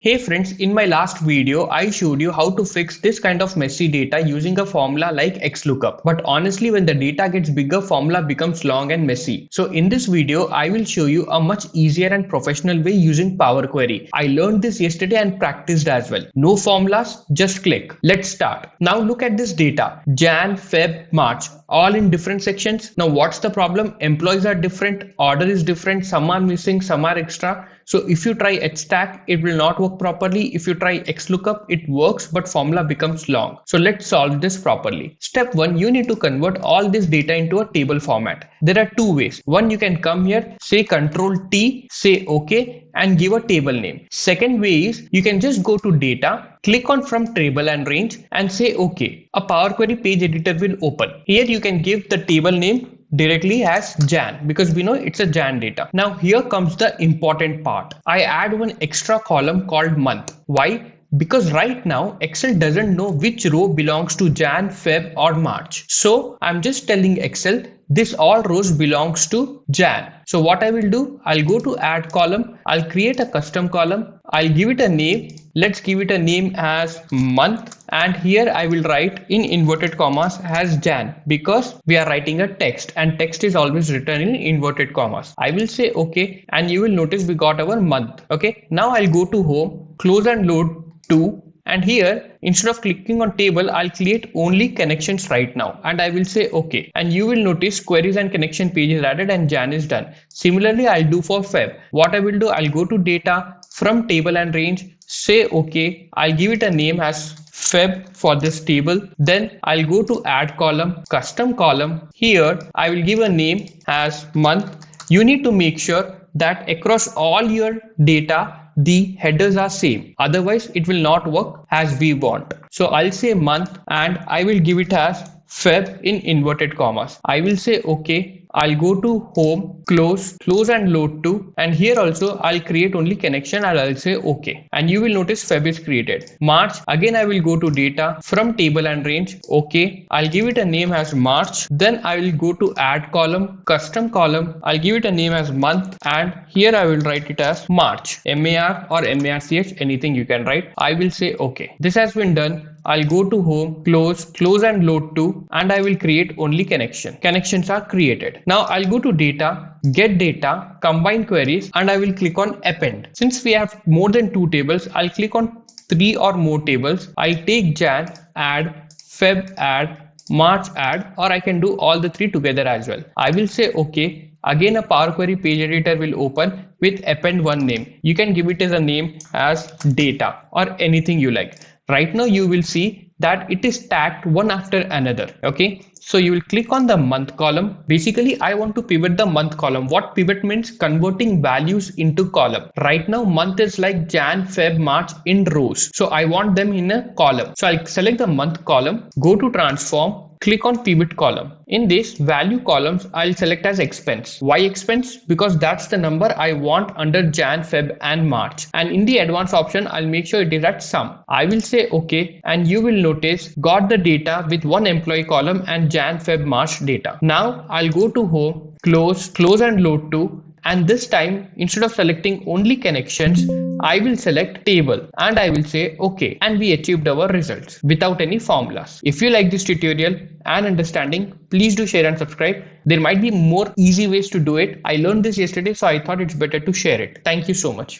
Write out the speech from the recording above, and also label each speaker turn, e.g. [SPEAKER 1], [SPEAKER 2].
[SPEAKER 1] Hey friends, in my last video, I showed you how to fix this kind of messy data using a formula like XLOOKUP. But honestly, when the data gets bigger, formula becomes long and messy. So in this video, I will show you a much easier and professional way using Power Query. I learned this yesterday and practiced as well. No formulas, just click. Let's start. Now look at this data. Jan, Feb, March, all in different sections. Now what's the problem? Employees are different, order is different, some are missing, some are extra. So if you try HSTACK, it will not work properly. If you try XLOOKUP, it works, but formula becomes long. So let's solve this properly. Step 1, you need to convert all this data into a table format. There are two ways. One, you can come here, say Control T, say OK, and give a table name. Second way is you can just go to data, click on from table and range and say OK. A Power Query page editor will open. Here you can give the table name directly as Jan because we know it's a Jan data. Now here comes the important part. I add one extra column called month. Why? Because right now Excel doesn't know which row belongs to Jan, Feb or March. So I'm just telling Excel this all rows belongs to Jan. So what I will do, I'll go to add column. I'll create a custom column. I'll give it a name. Let's give it a name as month. And here I will write in inverted commas as Jan because we are writing a text and text is always written in inverted commas. I will say OK and you will notice we got our month. Okay. Now I'll go to home, close and load to. And here, instead of clicking on table, I'll create only connections right now and I will say OK. And you will notice queries and connection page is added and Jan is done. Similarly, I'll do for Feb. What I will do, I'll go to data from table and range, say OK. I'll give it a name as Feb for this table. Then I'll go to add column, custom column. Here, I will give a name as month. You need to make sure that across all your data, the headers are same, otherwise it will not work as we want. So I'll say month and I will give it as Feb in inverted commas. I will say OK. I'll go to home, close and load to, and here also I'll create only connection and I'll say OK. And you will notice Feb is created. March, again I will go to data from table and range, OK. I'll give it a name as March. Then I will go to add column, custom column. I'll give it a name as month and here I will write it as March, MAR or MARCH, anything you can write. I will say OK. This has been done. I'll go to home, close and load to, and I will create only connection. Connections are created. Now I'll go to data, get data, combine queries, and I will click on append. Since we have more than 2 tables, I'll click on 3 or more tables. I'll take Jan, add, Feb, add, March, add, or I can do all the 3 together as well. I will say OK. Again, a Power Query page editor will open with append one name. You can give it as a name as data or anything you like. Right now you will see that it is stacked one after another. Okay, so you will click on the month column. Basically I want to pivot the month column. What pivot means? Converting values into column. Right now month is like Jan, Feb, March in rows, so I want them in a column. So I'll select the month column, go to transform, click on pivot column. In this value columns, I'll select as expense. Why expense? Because that's the number I want under Jan, Feb and March. And in the advanced option, I'll make sure it is at sum. I will say OK and you will notice got the data with one employee column and Jan, Feb, March data. Now I'll go to home, close and load to. And this time, instead of selecting only connections, I will select table and I will say OK, and we achieved our results without any formulas. If you like this tutorial and understanding, please do share and subscribe. There might be more easy ways to do it. I learned this yesterday, so I thought it's better to share it. Thank you so much.